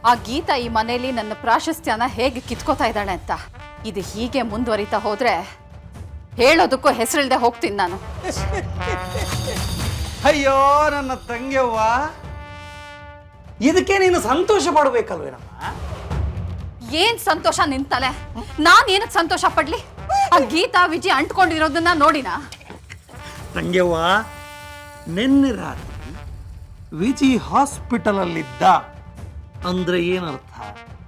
ಆ ಗೀತಾ ಈ ಮನೆಯಲ್ಲಿ ನನ್ನ ಪ್ರಾಶಸ್ತ್ಯನ ಹೇಗೆ ಕಿತ್ಕೋತಾ ಇದ್ದಾಳೆ ಅಂತ. ಇದು ಹೀಗೆ ಮುಂದುವರಿತಾ ಹೋದ್ರೆ ಹೇಳೋದಕ್ಕೂ ಹೆಸರಿಲ್ಲದೆ ಹೋಗ್ತೀನಿ ನಾನು. ಅಯ್ಯೋ ನನ್ನ ತಂಗಿಯವ್ವ, ಇದಕ್ಕೆ ನೀನು ಸಂತೋಷ ಪಡ್ಬೇಕಲ್ವೇನಮ್ಮ? ಏನ್ ಸಂತೋಷ ನಿಂತಲೆ? ನಾನ್ ಏನಕ್ಕೆ ಸಂತೋಷ ಪಡ್ಲಿ? ಆ ಗೀತಾ ವಿಜಯ್ ಅಂಟ್ಕೊಂಡಿರೋದನ್ನ ನೋಡಿನ? ತಂಗಿಯವ್ವ, ನಿನ್ನೆ ರಾತ್ರಿ ವಿಜಯ್ ಹಾಸ್ಪಿಟಲ್ ಅಲ್ಲಿದ್ದ ಅಂದ್ರೆ ಏನರ್ಥ?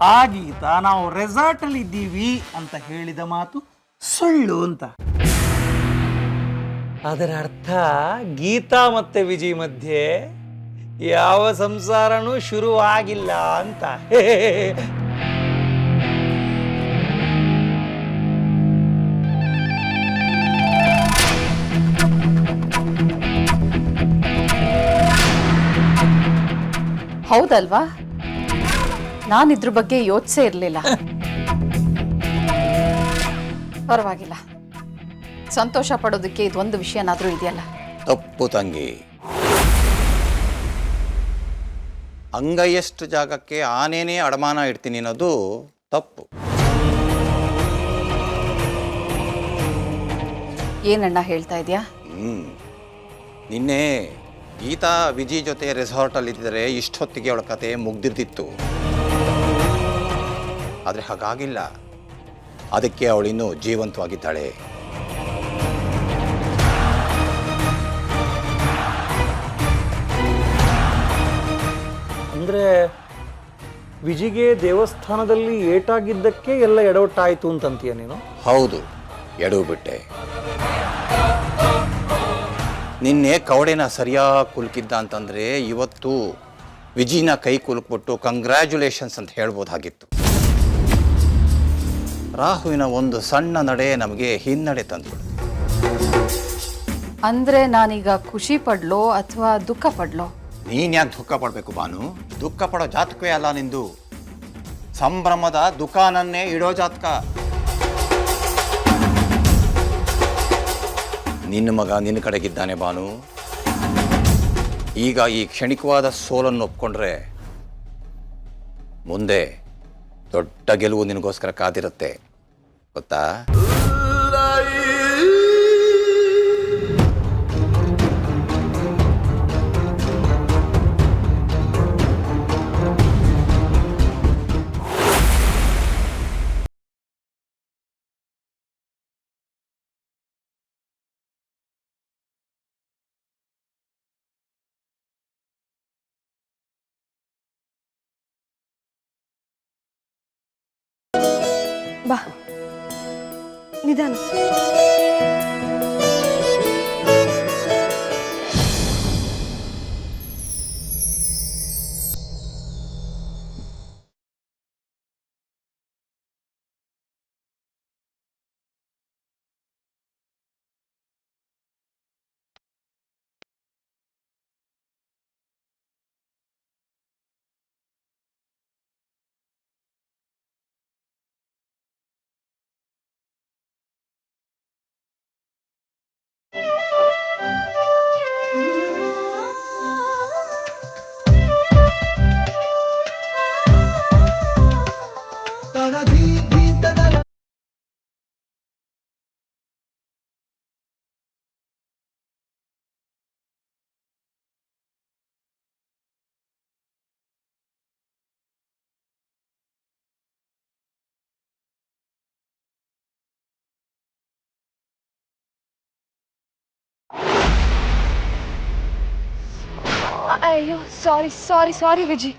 ಆ ಗೀತಾ ನಾವು ರೆಸಾರ್ಟ್ ಅಲ್ಲಿ ಇದ್ದೀವಿ ಅಂತ ಹೇಳಿದ ಮಾತು ಸುಳ್ಳು ಅಂತ. ಅದರ ಅರ್ಥ ಗೀತಾ ಮತ್ತೆ ವಿಜಯ್ ಮಧ್ಯೆ ಯಾವ ಸಂಸಾರನೂ ಶುರುವಾಗಿಲ್ಲ ಅಂತ. ಹೌದಲ್ವಾ? ನಾನಿದ್ರ ಬಗ್ಗೆ ಯೋಚಿಸೇ ಇರಲಿಲ್ಲ. ಪರವಾಗಿಲ್ಲ, ಸಂತೋಷ ಪಡೋದಕ್ಕೆ ಇದೊಂದು ವಿಷಯನಾದ್ರೂ ಇದೆಯಲ್ಲ. ತಪ್ಪು ತಂಗಿ. ಅಂಗೈಯಷ್ಟು ಜಾಗಕ್ಕೆ ಆನೇನೇ ಅಡಮಾನ ಇಡ್ತೀನಿ ಅನ್ನೋದು ತಪ್ಪು. ಏನಣ್ಣ ಹೇಳ್ತಾ ಇದೆಯಾ? ನಿನ್ನೆ ಗೀತಾ ವಿಜಯ್ ಜೊತೆ ರೆಸಾರ್ಟಲ್ಲಿ ಇದ್ದರೆ ಇಷ್ಟೊತ್ತಿಗೆ ಅವಳ ಕತೆ ಮುಗ್ದಿರ್ತಿತ್ತು. ಆದರೆ ಹಾಗಾಗಿಲ್ಲ. ಅದಕ್ಕೆ ಅವಳಿನ್ನೂ ಜೀವಂತವಾಗಿದ್ದಾಳೆ. ಅಂದ್ರೆ ವಿಜಿಗೆ ದೇವಸ್ಥಾನದಲ್ಲಿ ಏಟಾಗಿದ್ದಕ್ಕೆ ಎಲ್ಲ ಎಡವಟ್ಟಾಯಿತು ಅಂತಂತೀಯ ನೀನು? ಹೌದು, ಎಡವು ಬಿಟ್ಟೆ. ನಿನ್ನೆ ಕವಡೆನ ಸರಿಯಾಗಿ ಕುಲುಕಿದ್ದ ಅಂತಂದರೆ ಇವತ್ತು ವಿಜಿನ ಕೈ ಕುಲುಕ್ಬಿಟ್ಟು ಕಂಗ್ರ್ಯಾಚುಲೇಷನ್ಸ್ ಅಂತ ಹೇಳ್ಬೋದಾಗಿತ್ತು. ರಾಹುವಿನ ಒಂದು ಸಣ್ಣ ನಡೆ ನಮಗೆ ಹಿನ್ನಡೆ ತಂದ್ಬಿಡು. ಅಂದ್ರೆ ನಾನೀಗ ಖುಷಿ ಪಡ್ಲೋ ಅಥವಾ ದುಃಖ ಪಡ್ಲೋ? ನೀನು ಯಾಕೆ ದುಃಖ ಪಡಬೇಕು ಬಾನು? ದುಃಖ ಪಡೋ ಜಾತಕವೇ ಅಲ್ಲ ನಿಂದು. ಸಂಭ್ರಮದ ದುಕಾನನ್ನೇ ಇಡೋ ಜಾತಕ. ನಿನ್ನ ಮಗ ನಿನ್ನ ಕಡೆಗಿದ್ದಾನೆ ಬಾನು. ಈಗ ಈ ಕ್ಷಣಿಕವಾದ ಸೋಲನ್ನು ಒಪ್ಕೊಂಡ್ರೆ ಮುಂದೆ ದೊಡ್ಡ ಗೆಲುವು ನಿನಗೋಸ್ಕರ ಕಾದಿರುತ್ತೆ, ಗೊತ್ತಾ? ಬಾ ನಿಧಾನ. ಅಯ್ಯೋ ಸಾರಿ ಸಾರಿ ಸಾರಿ ವಿಜಿ,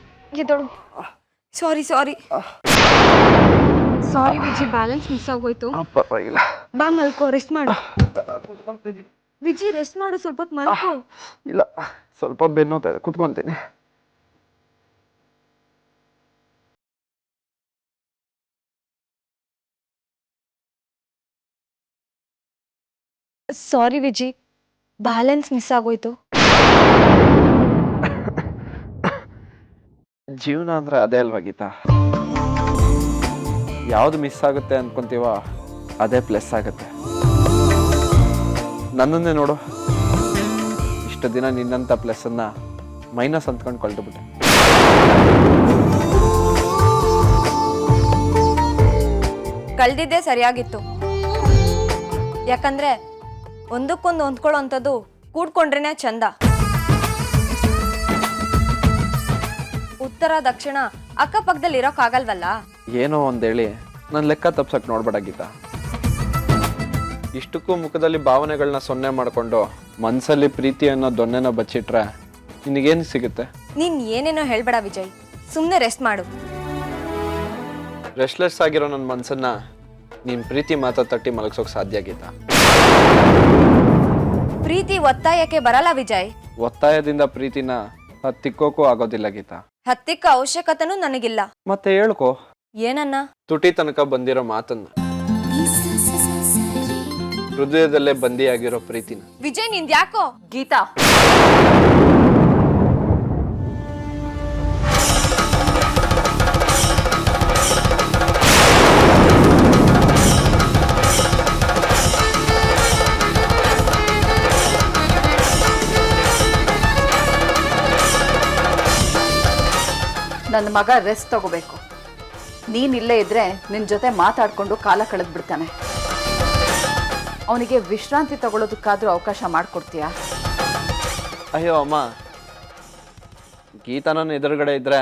ಎದಳು. ಸಾರಿ ಸಾರಿ ಸಾರಿ ವಿಜಿ, ಬ್ಯಾಲೆನ್ಸ್ ಮಿಸ್ ಆಗೋಯ್ತು. ಪರವಾಗಿಲ್ಲ, ಬಾ ಮಲ್ಕೋ, ರೆಸ್ಟ್ ಮಾಡು. ವಿಜಿ ರೆಸ್ಟ್ ಮಾಡು, ಸ್ವಲ್ಪ ಹೊತ್ತು ಮಲ್ಕೋ. ಇಲ್ಲ, ಸ್ವಲ್ಪ ಬೆನ್ನೋತಾ ಇದೆ, ಕುತ್ಕೊಂತೀನಿ. ಸಾರಿ ವಿಜಿ, ಬ್ಯಾಲೆನ್ಸ್ ಮಿಸ್ ಆಗೋಯ್ತು. ಜೀವನ ಅಂದ್ರೆ ಅದೇ ಅಲ್ವಾ ಗೀತಾ? ಯಾವ್ದು ಮಿಸ್ ಆಗುತ್ತೆ ಅನ್ಕೊಂತೀವ ಅದೇ ಪ್ಲಸ್ ಆಗುತ್ತೆ. ನನ್ನನ್ನೇ ನೋಡು, ಇಷ್ಟು ದಿನ ನಿನ್ನಂಥ ಪ್ಲಸ್ಸನ್ನು ಮೈನಸ್ ಅಂದ್ಕೊಂಡು ಕಳೆದುಬಿಟ್ಟೆ. ಕಳ್ದಿದ್ದೇ ಸರಿಯಾಗಿತ್ತು. ಯಾಕಂದ್ರೆ ಒಂದಕ್ಕೊಂದು ಹೊಂದ್ಕೊಳ್ಳೋ ಅಂಥದ್ದು ಕೂಡ್ಕೊಂಡ್ರೇನೆ ಚಂದ. ಉತ್ತರ ದಕ್ಷಿಣ ಅಕ್ಕಪಕ್ಕದಲ್ಲಿ ಇರೋಕ್ಕಾಗಲ್ವಲ್ಲ. ಏನೋ ಒಂದೇಳಿ ನನ್ನ ಲೆಕ್ಕ ತಪ್ಸಕ್ ನೋಡ್ಬೇಡ ಗೀತಾ. ಇಷ್ಟಕ್ಕೂ ಮುಖದಲ್ಲಿ ಭಾವನೆಗಳನ್ನ ಸೊನ್ನೆ ಮಾಡಿಕೊಂಡು ಮನಸ್ಸಲ್ಲಿ ಪ್ರೀತಿ ಅನ್ನೋ ದೊನ್ನೆನ ಬಚ್ಚಿಟ್ರೆ ನಿನಗೇನು ಸಿಗುತ್ತೆ? ನೀನ್ ಏನೇನೋ ಹೇಳ್ಬೇಡ ವಿಜಯ್, ಸುಮ್ಮನೆ ರೆಸ್ಟ್ ಮಾಡು. ರೆಸ್ಟ್ಲೆಸ್ ಆಗಿರೋ ನನ್ನ ಮನಸ್ಸನ್ನ ನೀನು ಪ್ರೀತಿ ಮಾತಾ ತಟ್ಟಿ ಮಲಗಿಸೋಕೆ ಸಾಧ್ಯ ಗೀತಾ. ಪ್ರೀತಿ ಒತ್ತಾಯಕ್ಕೆ ಬರಲ್ಲ ವಿಜಯ್. ಒತ್ತಾಯದಿಂದ ಪ್ರೀತಿನ ಹತ್ತಿಕ್ಕೋಕ್ಕೂ ಆಗೋದಿಲ್ಲ ಗೀತಾ. ಹತ್ತಿಕ್ಕ ಅವಶ್ಯಕತೆನೂ ನನಗಿಲ್ಲ. ಮತ್ತೆ ಹೇಳ್ಕೊ ಏನನ್ನ? ತುಟಿ ತನಕ ಬಂದಿರೋ ಮಾತನ್ನ, ಹೃದಯದಲ್ಲೇ ಬಂದಿಯಾಗಿರೋ ಪ್ರೀತಿನ. ವಿಜಯ್ ನಿಂದ್ ಯಾಕೋ? ಗೀತಾ, ನನ್ನ ಮಗ ರೆಸ್ಟ್ ತಗೋಬೇಕು. ನೀನ್ ಇಲ್ಲೇ ಇದ್ರೆ ನಿನ್ ಜೊತೆ ಮಾತಾಡ್ಕೊಂಡು ಕಾಲ ಕಳೆದ್ಬಿಡ್ತಾನೆ. ಅವನಿಗೆ ವಿಶ್ರಾಂತಿ ತಗೊಳ್ಳೋದಕ್ಕಾದ್ರೂ ಅವಕಾಶ ಮಾಡಿಕೊಡ್ತೀಯಾ? ಅಯ್ಯೋ ಅಮ್ಮ, ಗೀತಾ ನನ್ನ ಎದುರುಗಡೆ ಇದ್ರೆ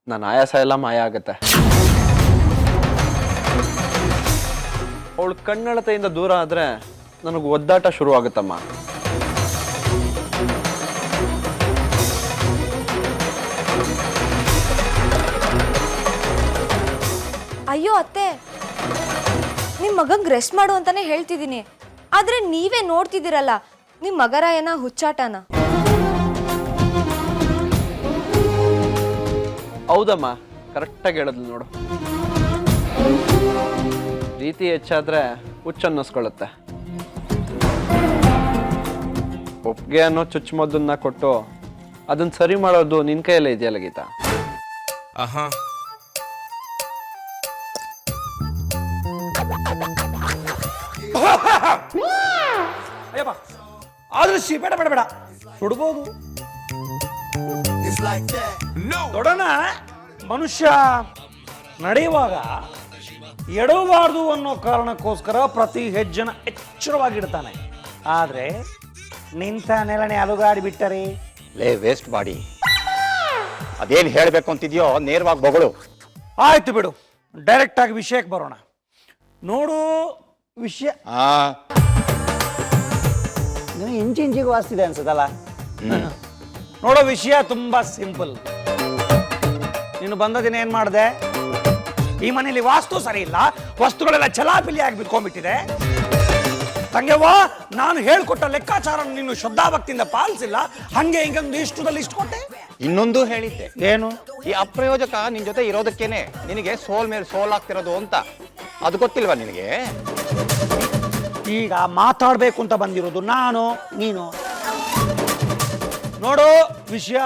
ನನ್ನ ಆಯಾಸ ಎಲ್ಲ ಮಾಯ ಆಗತ್ತೆ. ಅವಳು ಕಣ್ಣಳತೆಯಿಂದ ದೂರ ಆದ್ರೆ ನನಗೆ ಒದ್ದಾಟ ಶುರು ಆಗುತ್ತಮ್ಮ. ಅಯ್ಯೋ ಅತ್ತೆ, ನಿಮ್ ಮಗಂಗ್ ರೆಸ್ಟ್ ಮಾಡು ಅಂತಾನೆ ಹೇಳ್ತಿದ್ದೀನಿ. ಆದ್ರೆ ನೀವೇ ನೋಡ್ತಿದ್ದೀರಲ್ಲ ನಿಮ್ ಮಗರಾಯನ ಹುಚ್ಚಾಟನ. ಹೌದಮ್ಮ, ಕರೆಕ್ಟಾಗಿ ಹೇಳಿದ್ಲು ನೋಡು. ಪ್ರೀತಿ ಹೆಚ್ಚಾದ್ರೆ ಹುಚ್ಚನ್ನಿಸ್ಕೊಳ್ಳುತ್ತೆ. ಒಪ್ಪಿಗೆ ಅನ್ನೋ ಚುಚ್ಚುಮದ್ದನ್ನ ಕೊಟ್ಟು ಅದನ್ನ ಸರಿ ಮಾಡೋದು ನಿನ್ ಕೈಯಲ್ಲೇ ಇದೆಯಲ್ಲ ಗೀತಾ. ಅಯ್ಯಪ್ಪ, ಆದೃಶ್ಯ ಬೇಡ ಬೇಡ ಬೇಡ, ಸುಡ್ಬೋದು. ದೊಡ್ಡನ ಮನುಷ್ಯ ನಡೆಯುವಾಗ ಎಡವಬಾರ್ದು ಅನ್ನೋ ಕಾರಣಕ್ಕೋಸ್ಕರ ಪ್ರತಿ ಹೆಜ್ಜೆನ ಎಚ್ಚರವಾಗಿಡ್ತಾನೆ. ಆದ್ರೆ ನಿಂತ ನೆಲನೆ ಅಲುಗಾಡಿ ಬಿಟ್ಟರೆ ಲೇ ವೇಸ್ಟ್ ಬಾಡಿ, ಅದೇನು ಹೇಳಬೇಕು ಅಂತಿದ್ಯೋ ನೇರವಾಗಿ ಬಗಳು. ಆಯ್ತು ಬಿಡು, ಡೈರೆಕ್ಟ್ ಆಗಿ ವಿಷಯಕ್ಕೆ ಬರೋಣ. ನೋಡು ವಿಷಯ ಇಂಚಿಂಚಿಗೆ ವಾಸ್ತಿದೆ ಅನ್ಸುತ್ತಲ್ಲ. ನೋಡೋ ವಿಷಯ ತುಂಬಾ ಸಿಂಪಲ್. ನೀನು ಬಂದ ದಿನ ಏನ್ ಮಾಡಿದೆ? ಈ ಮನೆಯಲ್ಲಿ ವಾಸ್ತು ಸರಿ ಇಲ್ಲ, ವಸ್ತುಗಳೆಲ್ಲ ಚಲಾಪಿಲಿಯಾಗಿ ಬಿಟ್ಕೊಂಡ್ಬಿಟ್ಟಿದೆ. ತಂಗೆವ್ವ, ನಾನು ಹೇಳ್ಕೊಟ್ಟ ಲೆಕ್ಕಾಚಾರ ನೀನು ಶ್ರದ್ಧಾಭಕ್ತಿಯಿಂದ ಪಾಲಿಸಿಲ್ಲ, ಹಂಗೆ ಹಿಂಗೊಂದು ಇಷ್ಟದಲ್ಲಿ ಇಷ್ಟು ಕೊಟ್ಟೆ. ಇನ್ನೊಂದು ಹೇಳಿದ್ದೆ, ಏನು? ಈ ಅಪ್ರಯೋಜಕ ನಿನ್ ಜೊತೆ ಇರೋದಕ್ಕೇನೆ ನಿನಗೆ ಸೋಲ್ ಮೇಲೆ ಸೋಲ್ ಆಗ್ತಿರೋದು ಅಂತ. ಅದು ಗೊತ್ತಿಲ್ವಾ ನಿನಗೆ? ಈಗ ಮಾತಾಡ್ಬೇಕು ಅಂತ ಬಂದಿರೋದು ನಾನು, ನೀನು. ನೋಡು ವಿಷಯ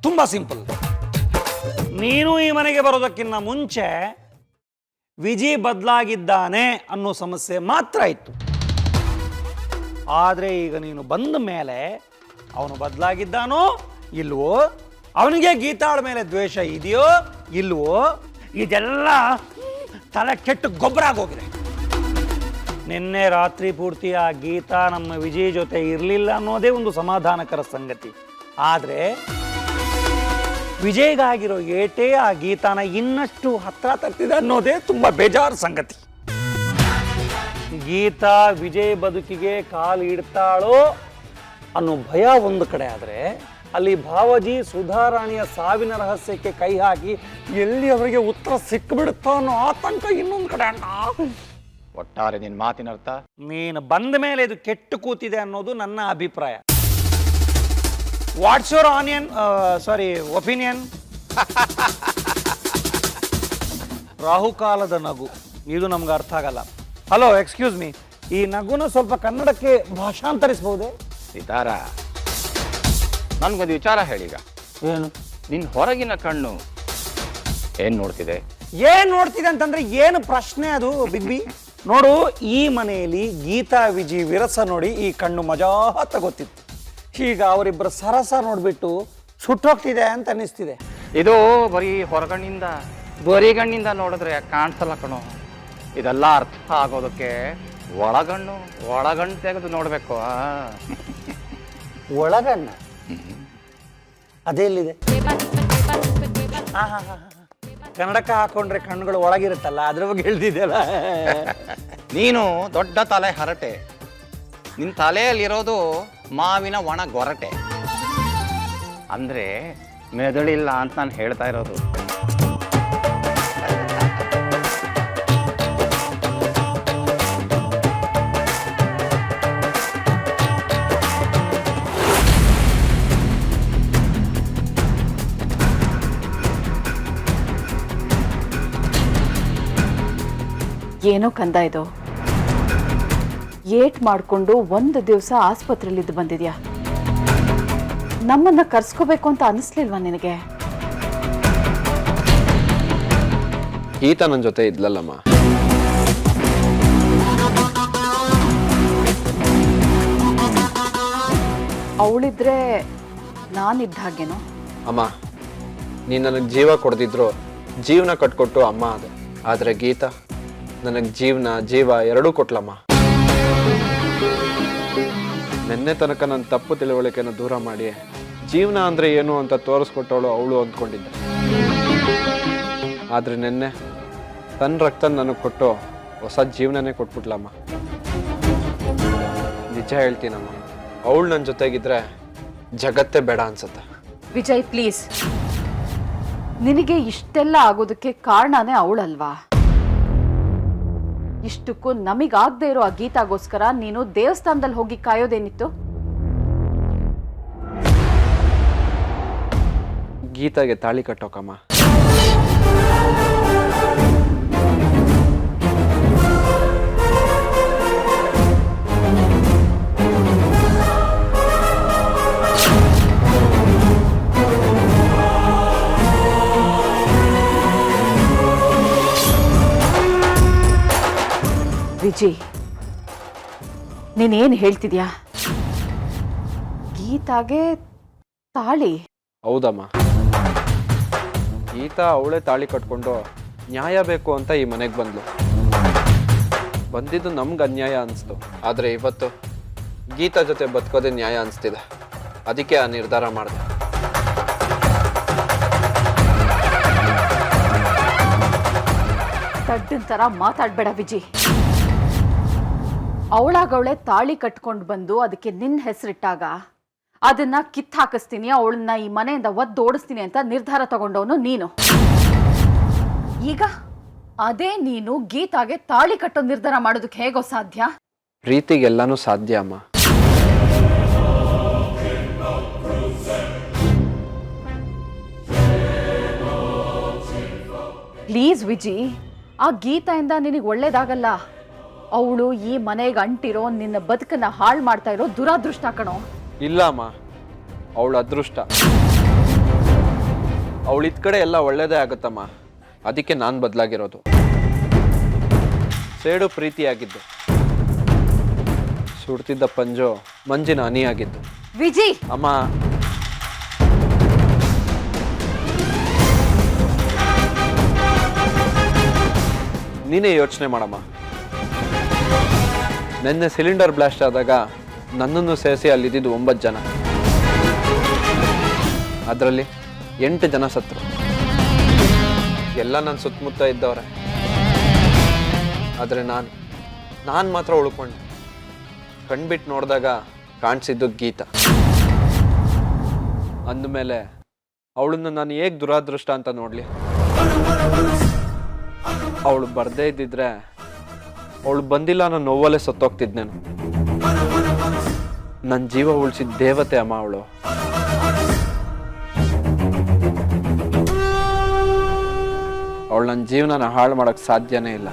ತುಂಬಾ ಸಿಂಪಲ್. ನೀನು ಈ ಮನೆಗೆ ಬರೋದಕ್ಕಿಂತ ಮುಂಚೆ ವಿಜಿ ಬದಲಾಗಿದ್ದಾನೆ ಅನ್ನೋ ಸಮಸ್ಯೆ ಮಾತ್ರ ಇತ್ತು. ಆದ್ರೆ ಈಗ ನೀನು ಬಂದ ಮೇಲೆ ಅವನು ಬದಲಾಗಿದ್ದಾನೋ ಇಲ್ವೋ, ಅವನಿಗೆ ಗೀತಾಳ ಮೇಲೆ ದ್ವೇಷ ಇದೆಯೋ ಇಲ್ವೋ, ಇದೆಲ್ಲ ತಲೆ ಕೆಟ್ಟು ಗೊಬ್ಬರ ಆಗೋಗಿದೆ. ನಿನ್ನೆ ರಾತ್ರಿ ಪೂರ್ತಿ ಆ ಗೀತಾ ನಮ್ಮ ವಿಜಯ್ ಜೊತೆ ಇರಲಿಲ್ಲ ಅನ್ನೋದೇ ಒಂದು ಸಮಾಧಾನಕರ ಸಂಗತಿ. ಆದರೆ ವಿಜಯ್ಗಾಗಿರೋ ಏಟೇ ಆ ಗೀತಾನ ಇನ್ನಷ್ಟು ಹತ್ರ ತರ್ತಿದೆ ಅನ್ನೋದೇ ತುಂಬಾ ಬೇಜಾರು ಸಂಗತಿ. ಗೀತಾ ವಿಜಯ್ ಬದುಕಿಗೆ ಕಾಲು ಇಡ್ತಾಳೋ ಅನ್ನೋ ಭಯ ಒಂದು ಕಡೆ ಆದರೆ, ಅಲ್ಲಿ ಭಾವಜಿ ಸುಧಾರಾಣಿಯ ಸಾವಿನ ರಹಸ್ಯಕ್ಕೆ ಕೈ ಹಾಕಿ ಎಲ್ಲಿ ಅವರಿಗೆ ಉತ್ತರ ಸಿಕ್ಕಿಬಿಡುತ್ತೋ ಅನ್ನೋ ಆತಂಕ ಇನ್ನೊಂದು ಕಡೆ. ಅಣ್ಣ, ಒಟ್ಟಾರೆ ನಿನ್ ಮಾತಿನ ಅರ್ಥ ನೀನು ಬಂದ ಮೇಲೆ ಇದು ಕೆಟ್ಟು ಕೂತಿದೆ ಅನ್ನೋದು ನನ್ನ ಅಭಿಪ್ರಾಯ. What's your opinion? ರಾಹುಕಾಲದ ನಗು, ಇದು ನಮ್ಗೆ ಅರ್ಥ ಆಗಲ್ಲ. ಹಲೋ, ಎಕ್ಸ್ಕ್ಯೂಸ್ ಮೀ, ಈ ನಗುನ ಸ್ವಲ್ಪ ಕನ್ನಡಕ್ಕೆ ಭಾಷಾಂತರಿಸಬಹುದೇ? ಸಿತಾರ, ನನ್ಗೊಂದು ವಿಚಾರ ಹೇಳೀಗ. ಏನು? ನಿನ್ ಹೊರಗಿನ ಕಣ್ಣು ಏನ್ ನೋಡ್ತಿದೆ? ಏನ್ ನೋಡ್ತಿದೆ ಅಂತಂದ್ರೆ ಏನು ಪ್ರಶ್ನೆ ಅದು ಬಿಗ್ ಬಿ? ನೋಡು, ಈ ಮನೆಯಲ್ಲಿ ಗೀತಾ ವಿಜಿ ವಿರಸ ನೋಡಿ ಈ ಕಣ್ಣು ಮಜಾ ತಗೋತಿತ್ತು. ಈಗ ಅವರಿಬ್ಬರ ಸರಸ ನೋಡ್ಬಿಟ್ಟು ಸುಟ್ಟೋಗ್ತಿದೆ ಅಂತ ಅನ್ನಿಸ್ತಿದೆ. ಇದು ಬರೀ ಹೊರಗಣ್ಣಿಂದ ಬರಿಗಣ್ಣಿಂದ ನೋಡಿದ್ರೆ ಕಾಣಿಸಲ್ಲ ಕಣೋ. ಇದೆಲ್ಲ ಅರ್ಥ ಆಗೋದಕ್ಕೆ ಒಳಗಣ್ಣು ತೆಗೆದು ನೋಡಬೇಕು. ಒಳಗಣ್ಣ ಅದೆಲ್ಲಿದೆ? ಕನ್ನಡಕ ಹಾಕೊಂಡ್ರೆ ಕಣ್ಣುಗಳು ಒಳಗಿರುತ್ತಲ್ಲ, ಅದ್ರ ಬಗ್ಗೆ ಹೇಳ್ತಿದ್ದೆಲ್ಲ. ನೀನು ದೊಡ್ಡ ತಲೆ ಹರಟೆ, ನಿನ್ನ ತಲೆಯಲ್ಲಿರೋದು ಮಾವಿನ ಒಣ ಗೊರಟೆ. ಅಂದರೆ ಮೆದುಳಿಲ್ಲ ಅಂತ ನಾನು ಹೇಳ್ತಾ ಇರೋದು. ಏನೋ ಕಂದ ಇದು, ಏಟ್ ಮಾಡಿಕೊಂಡು ಒಂದು ದಿವಸ ಆಸ್ಪತ್ರೆಯಲ್ಲಿದ್ದು ಬಂದಿದ್ಯಾ. ನಮ್ಮನ್ನ ಕರ್ಸ್ಕೋಬೇಕು ಅಂತ ಅನಿಸ್ಲಿಲ್ವಾ ನಿನಗೆ? ಗೀತಾ ನನ್ನ ಜೊತೆ ಇದ್ಲಲ್ಲಮ್ಮ. ಅವಳಿದ್ರೆ ನಾನಿದ್ದ ಹಾಗೇನೋ. ಅಮ್ಮ, ನೀನು ನನಗೆ ಜೀವ ಕೊಡ್ದಿದ್ರು ಜೀವನ ಕಟ್ಕೊಟ್ಟು ಅಮ್ಮ ಅದೇ. ಆದರೆ ಗೀತಾ ನನಗೆ ಜೀವ ಎರಡೂ ಕೊಟ್ಲಮ್ಮ. ನಿನ್ನೆ ತನಕ ನನ್ನ ತಪ್ಪು ತಿಳುವಳಿಕೆನ ದೂರ ಮಾಡಿ ಜೀವನ ಅಂದರೆ ಏನು ಅಂತ ತೋರಿಸ್ಕೊಟ್ಟವಳು ಅವಳು ಅಂದ್ಕೊಂಡಿದ್ದೆ. ಆದರೆ ನಿನ್ನೆ ತನ್ನ ರಕ್ತ ನನಗೆ ಕೊಟ್ಟು ಹೊಸ ಜೀವನನೇ ಕೊಟ್ಬಿಟ್ಲಮ್ಮ. ನಿಜ ಹೇಳ್ತೀನಮ್ಮ, ಅವಳು ನನ್ನ ಜೊತೆಗಿದ್ರೆ ಜಗತ್ತೇ ಬೇಡ ಅನ್ಸುತ್ತೆ. ವಿಜಯ್ ಪ್ಲೀಸ್, ನಿನಗೆ ಇಷ್ಟೆಲ್ಲ ಆಗೋದಕ್ಕೆ ಕಾರಣನೇ ಅವಳಲ್ವಾ? ಇಷ್ಟಕ್ಕೂ ನಮಿಗಾಗದೆ ಇರೋ ಆ ಗೀತಾಗೋಸ್ಕರ ನೀನು ದೇವಸ್ಥಾನದಲ್ಲಿ ಹೋಗಿ ಕಾಯೋದೇನಿತ್ತು? ಗೀತಾಗೆ ತಾಳಿ ಕಟ್ಟೋಕಮ್ಮ. ವಿಜಿ, ನೀನೇನು ಹೇಳ್ತಿದ್ಯಾ? ಗೀತಾಗೆ ತಾಳಿ? ಹೌದಮ್ಮ, ಗೀತಾ ಅವಳೇ ತಾಳಿ ಕಟ್ಕೊಂಡು ನ್ಯಾಯ ಬೇಕು ಅಂತ ಈ ಮನೆಗೆ ಬಂದಿದ್ದು ನಮ್ಗೆ ಅನ್ಯಾಯ ಅನಿಸ್ತು. ಆದರೆ ಇವತ್ತು ಗೀತಾ ಜೊತೆ ಬದುಕೋದೇ ನ್ಯಾಯ ಅನಿಸ್ತಿದೆ. ಅದಕ್ಕೆ ಆ ನಿರ್ಧಾರ ಮಾಡಿದೆ. ತಡ್ಡಿನ ಥರ ಮಾತಾಡ್ಬೇಡ ವಿಜಿ. ಅವಳಾಗವಳೆ ತಾಳಿ ಕಟ್ಕೊಂಡು ಬಂದು ಅದಕ್ಕೆ ನಿನ್ನ ಹೆಸರಿಟ್ಟಾಗ ಅದನ್ನ ಕಿತ್ತು ಹಾಕಿಸ್ತೀನಿ, ಅವಳನ್ನ ಈ ಮನೆಯಿಂದ ಒದ್ದು ಓಡಿಸ್ತೀನಿ ಅಂತ ನಿರ್ಧಾರ ತಗೊಂಡವನು ನೀನು. ಈಗ ಅದೇ ನೀನು ಗೀತಾಗೆ ತಾಳಿ ಕಟ್ಟೋ ನಿರ್ಧಾರ ಮಾಡೋದಕ್ಕೆ ಹೇಗೋ ಸಾಧ್ಯ? ಪ್ರೀತಿಗೆಲ್ಲಾನು ಸಾಧ್ಯ ಅಮ್ಮ. ಪ್ಲೀಸ್ ವಿಜಿ, ಆ ಗೀತಾಯಿಂದ ನಿನಗೆ ಒಳ್ಳೇದಾಗಲ್ಲ. ಅವಳು ಈ ಮನೆಗೆ ಅಂಟಿರೋ ನಿನ್ನ ಬದುಕನ್ನ ಹಾಳು ಮಾಡ್ತಾ ಇರೋ ದುರಾದೃಷ್ಟ ಕಣೋ. ಇಲ್ಲ ಅಮ್ಮ, ಅವಳ ಅದೃಷ್ಟ. ಅವಳಿದ್ ಕಡೆ ಎಲ್ಲ ಒಳ್ಳೇದೇ ಆಗುತ್ತಮ್ಮ. ಅದಕ್ಕೆ ನಾನು ಬದಲಾಗಿರೋದು. ಸೇಡು ಪ್ರೀತಿಯಾಗಿದ್ದು, ಸುಡ್ತಿದ್ದ ಪಂಜು ಮಂಜಿನ ಹನಿಯಾಗಿದ್ದು. ವಿಜಿ, ಅಮ್ಮ, ನೀನೇ ಯೋಚನೆ ಮಾಡಮ್ಮ. ನಿನ್ನೆ ಸಿಲಿಂಡರ್ ಬ್ಲಾಸ್ಟ್ ಆದಾಗ ನನ್ನನ್ನು ಸೇರಿಸಿ ಅಲ್ಲಿದ್ದು 9 ಜನ. ಅದರಲ್ಲಿ 8 ಜನ ಸತ್ರು. ಎಲ್ಲ ನನ್ನ ಸುತ್ತಮುತ್ತ ಇದ್ದವ್ರೆ. ಆದರೆ ನಾನು ಮಾತ್ರ ಉಳ್ಕೊಂಡೆ. ಕಣ್ಬಿಟ್ಟು ನೋಡಿದಾಗ ಕಾಣಿಸಿದ್ದು ಗೀತಾ. ಅಂದಮೇಲೆ ಅವಳನ್ನು ನಾನು ಹೇಗೆ ದುರಾದೃಷ್ಟ ಅಂತ ನೋಡಲಿ? ಅವಳು ಬರದೇ ಇದ್ದಿದ್ರೆ, ಅವಳು ಬಂದಿಲ್ಲ ಅನ್ನೋ ನೋವಲ್ಲೇ ಸತ್ತೋಗ್ತಿದ್ನೇನು. ನನ್ನ ಜೀವ ಉಳಿಸಿದ ದೇವತೆ ಅಮ್ಮ ಅವಳು. ಅವಳು ನನ್ನ ಜೀವನನ ಹಾಳು ಮಾಡೋಕ್ಕೆ ಸಾಧ್ಯನೇ ಇಲ್ಲ.